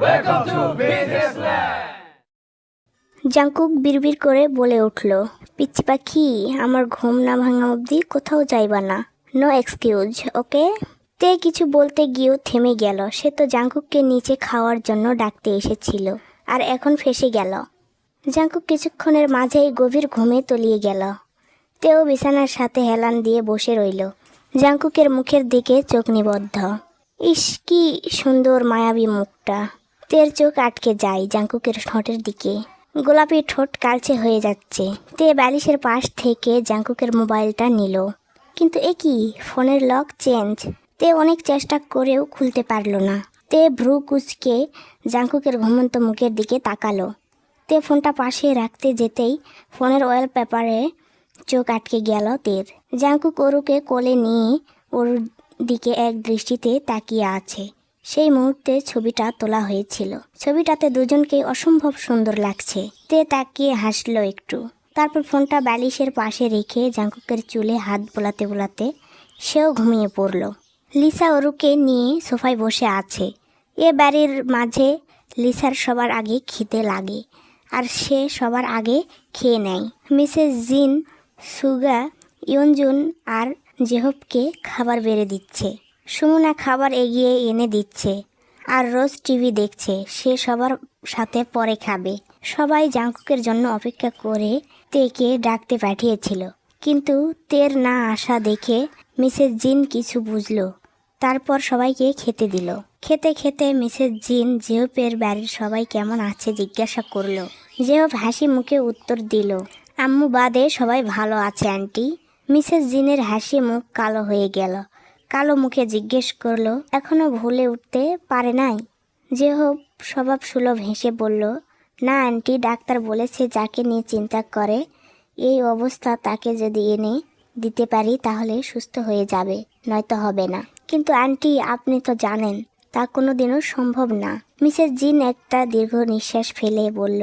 Welcome to Businessland. Jungkook বিড়বিড় করে বলে উঠল, পিচ্চি পাখি, আমার ঘুম না ভাঙা অবধি কোথাও যাইবা না। নো এক্সকিউজ, ওকে? তে কিছু বলতে গিয়েও থেমে গেল। সে তো জাঙ্কুককে নিচে খাওয়ার জন্য ডাকতে এসেছিল, আর এখন ফেঁসে গেল। জাঙ্কুক কিছুক্ষণের মাঝেই গভীর ঘুমে তলিয়ে গেল। তেও বিছানার সাথে হেলান দিয়ে বসে রইল, জাঙ্কুকের মুখের দিকে চোখ নিবদ্ধ। ইস, কি সুন্দর মায়াবী মুখটা! তের চোখ আটকে যায় জাঙ্কুকের ঠোঁটের দিকে। গোলাপি ঠোঁট কালচে হয়ে যাচ্ছে। তে বালিশের পাশ থেকে জাঙ্কুকের মোবাইলটা নিল, কিন্তু এ কি, ফোনের লক চেঞ্জ। তে অনেক চেষ্টা করেও খুলতে পারল না। তে ভ্রু কুঁচকে জাঙ্কুকের ঘুমন্ত মুখের দিকে তাকালো। তে ফোনটা পাশে রাখতে যেতেই ফোনের ওয়াল পেপারে চোখ আটকে গেল তের। জাঙ্কুক অরুকে কোলে নিয়ে ওর দিকে এক দৃষ্টিতে তাকিয়ে আছে। সেই মুহূর্তে ছবিটা তোলা হয়েছিল। ছবিটাতে দুজনকেই অসম্ভব সুন্দর লাগছে। তে তাকিয়ে হাসলো একটু, তারপর ফোনটা বালিশের পাশে রেখে জাঙ্কুকের চুলে হাত বোলাতে বোলাতে সেও ঘুমিয়ে পড়ল। লিসা অরুকে নিয়ে সোফায় বসে আছে। এ বাড়ির মাঝে লিসার সবার আগে খিদে লাগে, আর সে সবার আগে খেয়ে নেয়। মিসেস জিন সুগা, ইয়নজুন আর জেহবকে খাবার বেড়ে দিচ্ছে। সুমনা খাবার এগিয়ে এনে দিচ্ছে, আর রোজ টিভি দেখছে। সে সবার সাথে পরে খাবে। সবাই জাঙ্কুকের জন্য অপেক্ষা করে তেকে ডাকতে পাঠিয়েছিল, কিন্তু তের না আসা দেখে মিসেস জিন কিছু বুঝলো। তারপর সবাইকে খেতে দিল। খেতে খেতে মিসেস জিন জেহবের বাড়ির সবাই কেমন আছে জিজ্ঞাসা করলো। জেহব হাসি মুখে উত্তর দিল, আম্মু বাদে সবাই ভালো আছে আন্টি। মিসেস জিনের হাসি মুখ কালো হয়ে গেল। কালো মুখে জিজ্ঞেস করলো, এখনো ভুলে উঠতে পারে নাই? জেহব স্বভাব সুলভ হেসে বলল, না আন্টি, ডাক্তার বলেছে যাকে নিয়ে চিন্তা করে এই অবস্থা তাকে যদি এনে দিতে পারি তাহলে সুস্থ হয়ে যাবে, নয়তো হবে না। কিন্তু আন্টি, আপনি তো জানেন তা কোনোদিনও সম্ভব না। মিসেস জিন একটা দীর্ঘ নিঃশ্বাস ফেলে বলল,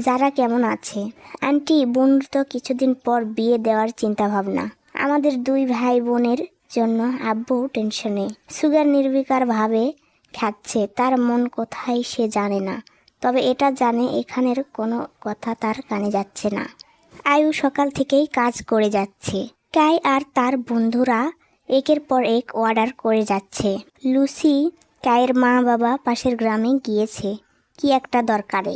যারা কেমন আছে? আন্টি, বোন তো কিছুদিন পর বিয়ে দেওয়ার চিন্তা ভাবনা। আমাদের দুই ভাই বোনের জন্য আব্বু টেনশনে। সুগার নির্বিকার ভাবে খাচ্ছে, তার মন কোথায় সে জানে না। তবে এটা জানে এখানের কোনো কথা তার কানে যাচ্ছে না। আয়ু সকাল থেকেই কাজ করে যাচ্ছে। কাই আর তার বন্ধুরা একের পর এক অর্ডার করে যাচ্ছে। লুসি, কায়ের মা বাবা পাশের গ্রামে গিয়েছে কি একটা দরকারে।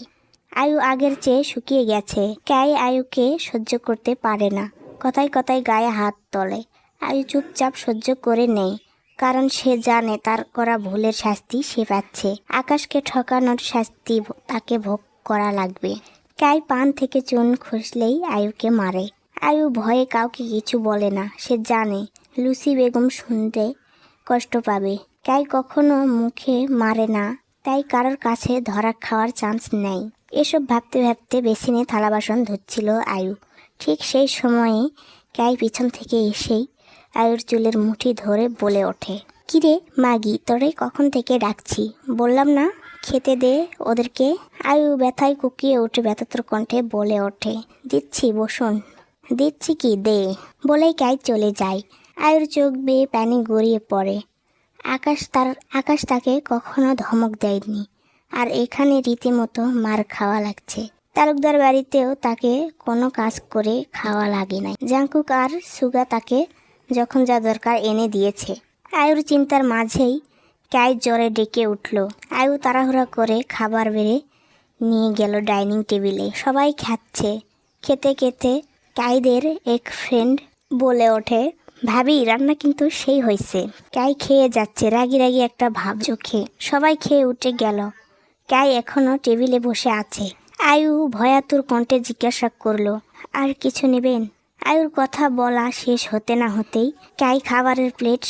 আয়ু আগের চেয়ে শুকিয়ে গেছে। কাই আয়ুকে সহ্য করতে পারে না, কথায় কথায় গায়ে হাত তোলে। আয়ু চুপচাপ সহ্য করে নেয়, কারণ সে জানে তার করা ভুলের শাস্তি সে পাচ্ছে। আকাশকে ঠকানোর শাস্তি তাকে ভোগ করা লাগবে। কাই পান থেকে চুন খসলেই আয়ুকে মারে। আয়ু ভয়ে কাউকে কিছু বলে না। সে জানে লুসি বেগম শুনতে কষ্ট পাবে। কাই কখনো মুখে মারে না, তাই কারোর কাছে ধরা খাওয়ার চান্স নেই। এসব ভাবতে ভাবতে বেসিনে থালা বাসন ধুচ্ছিল আয়ু। ঠিক সেই সময়ে কাই পিছন থেকে এসেই আয়ুর চুলের মুঠি ধরে বলে ওঠে, কিরে মাগি, তোরে কখন থেকে ডাকছি, বললাম না খেতে দে ওদেরকে। আয়ু ব্যথায় কুকিয়ে উঠে ব্যথাতুর কণ্ঠে বলে ওঠে, দিচ্ছি, বসুন। দিচ্ছি কি, দে, বলেই কাই চলে যায়। আয়ুর চোখ বেয়ে পানি গড়িয়ে পড়ে। আকাশ তাকে কখনো ধমক দেয়নি, আর এখানে রীতিমতো মার খাওয়া লাগছে। তালুকদার বাড়িতেও তাকে কোনো কাজ করে খাওয়া লাগে নাই। জাঙ্কুক আর সুগা তাকে যখন যা দরকার এনে দিয়েছে। আয়ুর চিন্তার মাঝেই কাই জ্বরে ডেকে উঠল। আয়ু তাড়াহুড়া করে খাবার বেড়ে নিয়ে গেল ডাইনিং টেবিলে। সবাই খাচ্ছে। খেতে খেতে কাইদের এক ফ্রেন্ড বলে ওঠে, ভাবি, রান্না কিন্তু সেই হয়েছে। কাই খেয়ে যাচ্ছে, রাগি রাগি একটা ভাব চোখে। সবাই খেয়ে উঠে গেল। কাই এখনো টেবিলে বসে আছে। আয়ু ভয়াতুর কণ্ঠে জিজ্ঞাসা করলো, আর কিছু নেবেন? আয়ুর কথা বলা শেষ হতে না হতেই কাই খাবারের প্লেট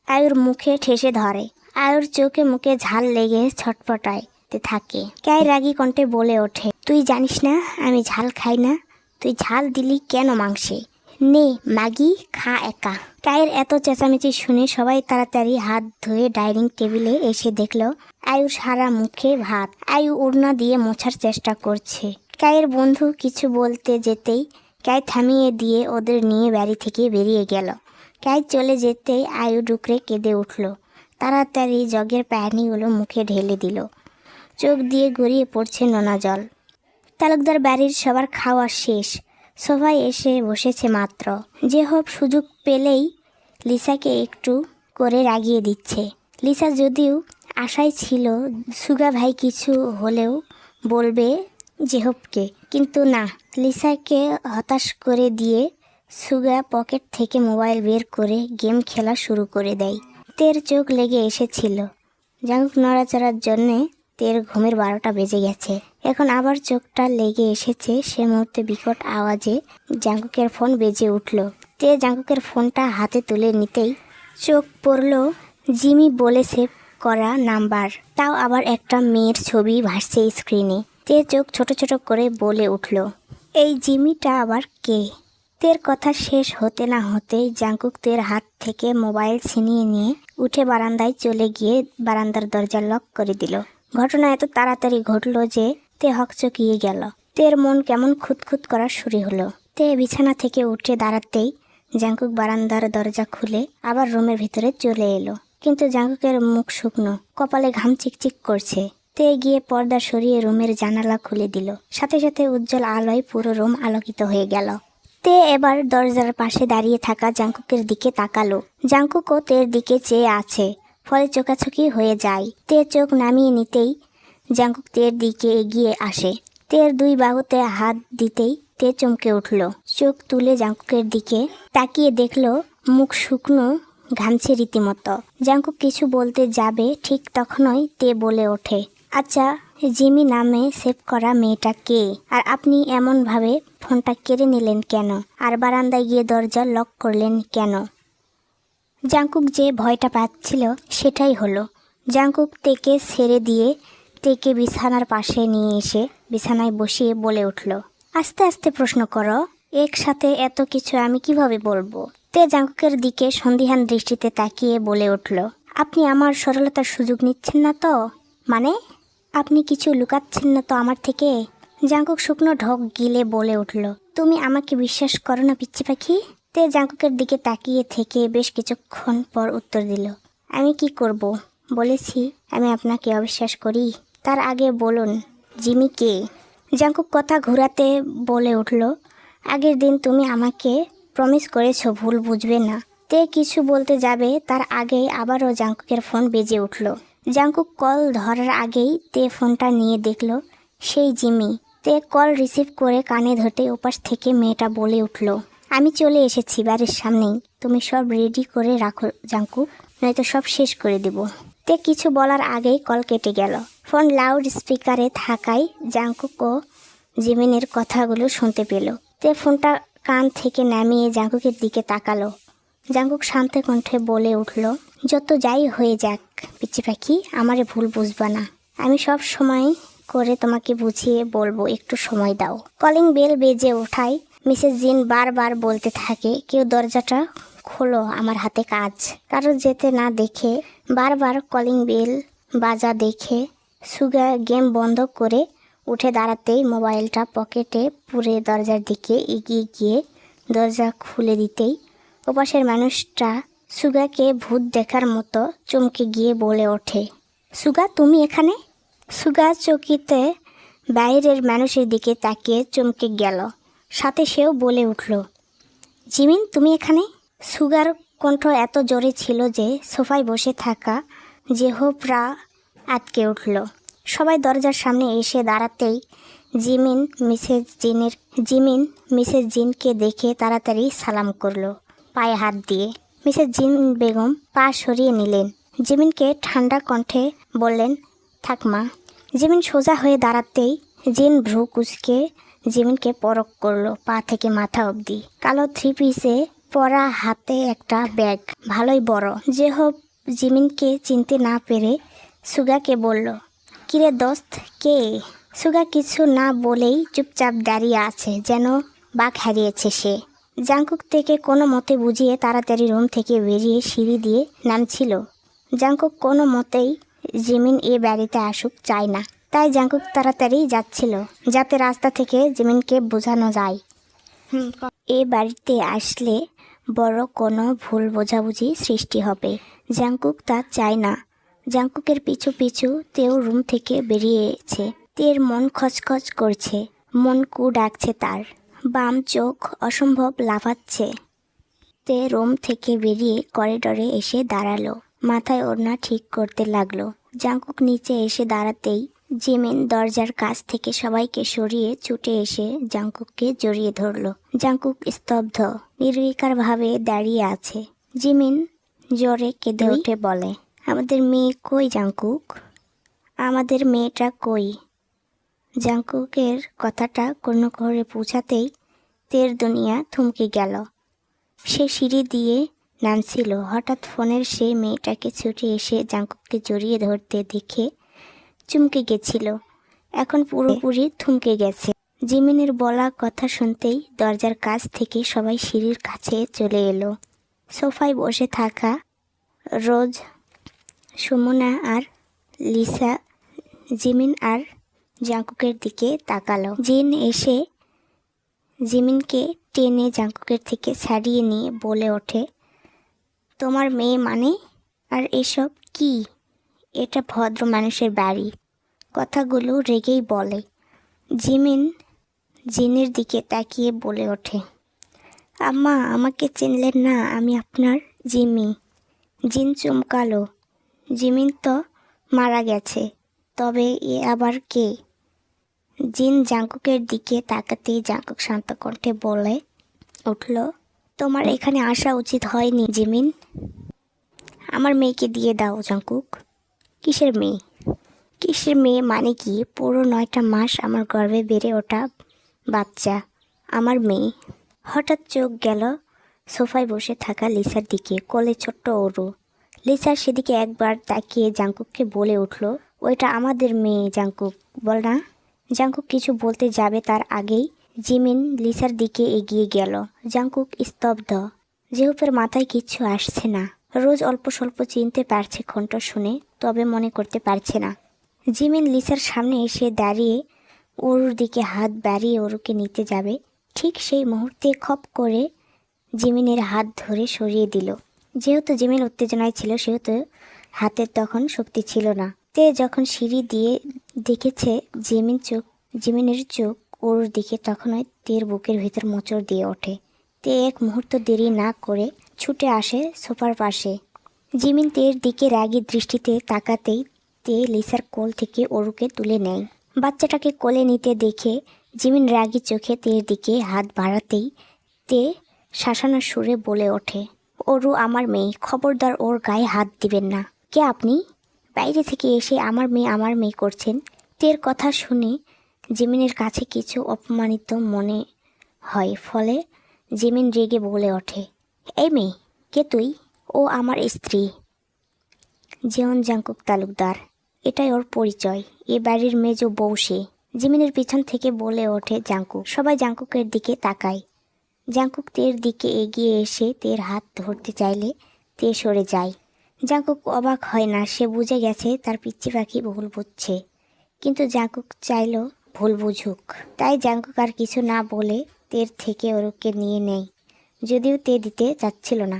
আয়ুর মুখে ঠেসে ধরে। আয়ুর চোখে মুখে ঝাল লেগে ছটফটাইতে থাকে। কাই রাগী কণ্ঠে বলে ওঠে, তুই জানিস না আমি ঝাল খাই না, তুই ঝাল দিলি কেন মাংসে? নে মাগি, খা একা। কায়ের এত চেঁচামেচি শুনে সবাই তাড়াতাড়ি হাত ধুয়ে ডাইনিং টেবিলে এসে দেখলো আয়ুর সারা মুখে ভাত। আয়ু ওড়না দিয়ে মোছার চেষ্টা করছে। কায়ের বন্ধু কিছু বলতে যেতেই কাই থামিয়ে দিয়ে ওদের নিয়ে বাড়ি থেকে বেরিয়ে গেল। কাই চলে যেতেই আয়ু ডুকরে কেঁদে উঠল। তাড়াতাড়ি জগের পানিগুলো মুখে ঢেলে দিল। চোখ দিয়ে গড়িয়ে পড়ছে নোনা জল। তালুকদার বাড়ির সবার খাওয়া শেষ, সবাই এসে বসেছে মাত্র। যেহব সুযোগ পেলেই লিসাকে একটু করে রাগিয়ে দিচ্ছে। লিসা যদিও আশায় ছিল সুগা ভাই কিছু হলেও বলবে জেহবকে, কিন্তু না, লিসাকে হতাশ করে দিয়ে সুগা পকেট থেকে মোবাইল বের করে গেম খেলা শুরু করে দেয়। তের চোখ লেগে এসেছিল। জাঙ্কুক নড়াচড়ার জন্যে তের ঘুমের 12টা বেজে গেছে। এখন আবার চোখটা লেগে এসেছে। সে মুহূর্তে বিকট আওয়াজে জাঙ্কুকের ফোন বেজে উঠল। তে জাঙ্কুকের ফোনটা হাতে তুলে নিতেই চোখ পড়ল জিমি বলে সেভ করা নাম্বার, তাও আবার একটা মেয়ের ছবি ভাসছে স্ক্রিনে। তে চোখ ছোট ছোট করে বলে উঠল, এই জিমিটা আবার কে? তের কথা শেষ হতে না হতেই জাঙ্কুক তের হাত থেকে মোবাইল ছিনিয়ে নিয়ে উঠে বারান্দায় চলে গিয়ে বারান্দার দরজা লক করে দিল। ঘটনা এত তাড়াতাড়ি ঘটল যে তে হকচকিয়ে গেল। তের মন কেমন খুঁতখুত করা শুরু হলো। তে বিছানা থেকে উঠে দাঁড়াতেই জাঙ্কুক বারান্দার দরজা খুলে আবার রুমের ভিতরে চলে এলো। কিন্তু জাঙ্কুকের মুখ শুকনো, কপালে ঘাম চিকচিক করছে। তে গিয়ে পর্দা সরিয়ে রুমের জানালা খুলে দিল। সাথে সাথে উজ্জ্বল আলোয় পুরো রুম আলোকিত হয়ে গেল। তে এবার দরজার পাশে দাঁড়িয়ে থাকা জাঙ্কুকের দিকে তাকালো। জাঙ্কুকও তের দিকে চেয়ে আছে, ফলে চোখাচোখি হয়ে যায়। তে চোখ নামিয়ে নিতেই জাঙ্কুক তের দিকে এগিয়ে আসে। তের 2 বাহুতে হাত দিতেই তে চমকে উঠল। চোখ তুলে জাঙ্কুকের দিকে তাকিয়ে দেখলো মুখ শুকনো, ঘামছে রীতিমতো। জাঙ্কুক কিছু বলতে যাবে, ঠিক তখনই তে বলে ওঠে, আচ্ছা, জিমি নামে সেভ করা মেয়েটা কে? আর আপনি এমনভাবে ফোনটা কেড়ে নিলেন কেন? আর বারান্দায় গিয়ে দরজা লক করলেন কেন? জাঙ্কুক যে ভয়টা পাচ্ছিল সেটাই হলো। জাঙ্কুক তেকে ছেড়ে দিয়ে তেকে বিছানার পাশে নিয়ে এসে বিছানায় বসিয়ে বলে উঠল, আস্তে আস্তে প্রশ্ন করো, একসাথে এত কিছু আমি কিভাবে বলবো? তে জাঙ্কুকের দিকে সন্দিহান দৃষ্টিতে তাকিয়ে বলে উঠল, আপনি আমার সরলতার সুযোগ নিচ্ছেন না তো? মানে আপনি কিছু লুকাচ্ছেন না তো আমার থেকে? জাঙ্কুক শুকনো ঢোক গিলে বলে উঠল, তুমি আমাকে বিশ্বাস করো না পিচ্চি পাখি? তে জাঙ্কুকের দিকে তাকিয়ে থেকে বেশ কিছুক্ষণ পর উত্তর দিল, আমি কি করব? বলেছি আমি আপনাকে অবিশ্বাস করি? তার আগে বলুন জিমি কে? জাঙ্কুক কথা ঘুরাতে বলে উঠল, আগের দিন তুমি আমাকে প্রমিস করেছো ভুল বুঝবে না। তে কিছু বলতে যাবে তার আগেই আবারও জাঙ্কুকের ফোন বেজে উঠল। জাঙ্কুক কল ধরার আগেই তে ফোনটা নিয়ে দেখল সেই জিমি। তে কল রিসিভ করে কানে ধরতে ওপাশ থেকে মেয়েটা বলে উঠল, আমি চলে এসেছি বাড়ির সামনেই, তুমি সব রেডি করে রাখো জাঙ্কুক, নয়তো সব শেষ করে দেব। তে কিছু বলার আগেই কল কেটে গেল। ফোন লাউড স্পিকারে থাকায় জাঙ্কুক ও জিমিনের কথাগুলো শুনতে পেল। তে ফোনটা কান থেকে নামিয়ে জাঙ্কুকের দিকে তাকালো। জাঙ্কুক শান্ত কণ্ঠে বলে উঠল, যত যাই হয়ে যাক পিচ্চি পাখি, আমারে ভুল বুঝবা না। আমি সব সময় করে তোমাকে বুঝিয়ে বলবো, একটু সময় দাও। কলিং বেল বেজে ওঠায় মিসেস জিন বারবার বলতে থাকে, কেউ দরজাটা খোলো, আমার হাতে কাজ। কারো যেতে না দেখে বারবার কলিং বেল বাজা দেখে সুগা গেম বন্ধ করে উঠে দাঁড়াতেই মোবাইলটা পকেটে পুরে দরজার দিকে এগিয়ে গিয়ে দরজা খুলে দিতেই ওপাশের মানুষটা সুগাকে ভূত দেখার মতো চমকে গিয়ে বলে ওঠে, সুগা তুমি এখানে? সুগা চকিতে বাইরের মানুষের দিকে তাকিয়ে চমকে গেল। সাথে সেও বলে উঠল, জিমিন তুমি এখানে? সুগার কণ্ঠ এত জোরে ছিল যে সোফায় বসে থাকা জেহবরা আটকে উঠল। সবাই দরজার সামনে এসে দাঁড়াতেই জিমিন মিসেস জিনকে দেখে তাড়াতাড়ি সালাম করলো পায়ে হাত দিয়ে। মিসেস জিন বেগম পা সরিয়ে নিলেন। জিমিনকে ঠান্ডা কণ্ঠে বললেন, থাক মা। জিমিন সোজা হয়ে দাঁড়াতেই জিন ভ্রু কুচকে জিমিনকে পরখ করলো পা থেকে মাথা অবধি। কালো 3 পিসে পরা, হাতে একটা ব্যাগ, ভালোই বড়। জেহব জিমিনকে চিনতে না পেরে সুগাকে বলল, কিরে দোস্ত কে? সুগা কিছু না বলেই চুপচাপ দাঁড়িয়ে আছে, যেন বাঘ হারিয়েছে সে। জাঙ্কুক থেকে কোনো মতে বুঝিয়ে তাড়াতাড়ি রুম থেকে বেরিয়ে সিঁড়ি দিয়ে নামছিল। জাঙ্কুক কোনো মতেই জিমিন এ বাড়িতে আসুক চায় না, তাই জাঙ্কুক তাড়াতাড়ি যাচ্ছিল যাতে রাস্তা থেকে জিমিনকে বোঝানো যায় এ বাড়িতে আসলে বড় কোনো ভুল বোঝাবুঝি সৃষ্টি হবে। জাঙ্কুক তা চায় না। জাংকুকের পিছু পিছু তেও রুম থেকে বেরিয়েছে। তের মন খচখচ করছে, মন কু ডাকছে তার, বাম চোখ অসম্ভব লাফাচ্ছে। তে রুম থেকে বেরিয়ে করিডোরে এসে দাঁড়ালো, মাথায় ওড়না ঠিক করতে লাগলো। জাংকুক নিচে এসে দাঁড়াতেই জিমিন দরজার কাছ থেকে সবাইকে সরিয়ে ছুটে এসে জাংকুককে জড়িয়ে ধরলো। জাংকুক স্তব্ধ, নির্বিকারভাবে দাঁড়িয়ে আছে। জিমিন জোরে কেঁদে উঠে বলে, আমাদের মেয়ে কই জাংকুক, আমাদের মেয়েটা কই? জাংকুকের কথাটা কোনো ঘরে পৌঁছাতেই তের দুনিয়া থমকে গেল। সে সিঁড়ি দিয়ে নামছিল, হঠাৎ ফোনের সেই মেয়েটাকে ছুটে এসে জাংকুককে জড়িয়ে ধরতে দেখে চমকে গেছিল। এখন পুরোপুরি থমকে গেছে। জিমিনের বলা কথা শুনতেই দরজার কাছ থেকে সবাই সিঁড়ির কাছে চলে এলো। সোফায় বসে থাকা রোজ, সুমনা আর লিসা জিমিন আর জাংকুকের দিকে তাকালো। জিন এসে জিমিনকে টেনে জাংকুকের থেকে ছাড়িয়ে নিয়ে বলে ওঠে, তোমার মেয়ে মানে? আর এসব কি? এটা ভদ্র মানুষের বাড়ি। কথাগুলো রেগেই বলে। জিমিন জিনের দিকে তাকিয়ে বলে ওঠে, আম্মা আমাকে চিনলেন না, আমি আপনার জিমি। জিন চমকালো, জিমিন তো মারা গেছে, তবে এ আবার কে? জিন জাংকুকের দিকে তাকাতেই জাংকুক শান্ত কণ্ঠে বলে উঠল, তোমার এখানে আসা উচিত হয়নি জিমিন। আমার মেয়েকে দিয়ে দাও জাংকুক। কিসের মেয়ে? কিসের মেয়ে মানে কি? পুরো 9টা মাস আমার গর্ভে বেড়ে ওঠা বাচ্চা আমার মেয়ে। হঠাৎ চোখ গেল সোফায় বসে থাকা লিসার দিকে, কোলে ছোট্ট ওরু। লিসা সেদিকে একবার তাকিয়ে জাংকুককে বলে উঠল, ওইটা আমাদের মেয়ে জাংকুক, বল না। জাংকুক কিছু বলতে যাবে তার আগেই জিমিন লিসার দিকে এগিয়ে গেল। জাংকুক স্তব্ধ, জেহুপের মাথায় কিচ্ছু আসছে না। রোজ অল্প স্বল্প চিনতে পারছে কণ্ঠ শুনে, তবে মনে করতে পারছে না। জিমিন লিসার সামনে এসে দাঁড়িয়ে ওরুর দিকে হাত বাড়িয়ে ওরুকে নিতে যাবে, ঠিক সেই মুহূর্তে খপ করে জিমিনের হাত ধরে সরিয়ে দিল। যেহেতু জিমিন উত্তেজনায় ছিল, সেহেতু হাতের তখন শক্তি ছিল না। তে যখন সিঁড়ি দিয়ে দেখেছে জিমিনের চোখ ওরুর দিকে, তখনই তের বুকের ভিতর মোচড় দিয়ে ওঠে। তে এক মুহূর্ত দেরি না করে ছুটে আসে সোফার পাশে। জিমিন তের দিকে রাগী দৃষ্টিতে তাকাতেই তে লিসার কোল থেকে ওরুকে তুলে নেয়। বাচ্চাটাকে কোলে নিতে দেখে জিমিন রাগী চোখে তের দিকে হাত বাড়াতেই তে শাসানোর সুরে বলে ওঠে, ওরু আমার মেয়ে, খবরদার ওর গায়ে হাত দিবেন না। কে আপনি? বাইরে থেকে এসে আমার মেয়ে করছেন। তের কথা শুনে জিমিনের কাছে কিছু অপমানিত মনে হয়, ফলে জিমিন রেগে বলে ওঠে, এই মেয়ে, কে তুই? ও আমার স্ত্রী, জিয়ন জাংকুক তালুকদার। এটাই ওর পরিচয়, এ বাড়ির মেজ বউ সে। জিমিনের পিছন থেকে বলে ওঠে জাংকুক। সবাই জাংকুকের দিকে তাকায়। জাংকুক তের দিকে এগিয়ে এসে তের হাত ধরতে চাইলে তে সরে যায়। জাংকুক অবাক হয় না, সে বুঝে গেছে তার পিচ্চি পাখি ভুল বুঝছে। কিন্তু জাংকুক চাইল ভুল বুঝুক, তাই জাংকুক আর কিছু না বলে তের থেকে ওরুকে নিয়ে নেয়, যদিও তে দিতে চাচ্ছিল না।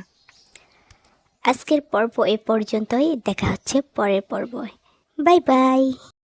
আজকের পর্ব এ পর্যন্তই, দেখা হচ্ছে পরের পর্বে। Bye bye.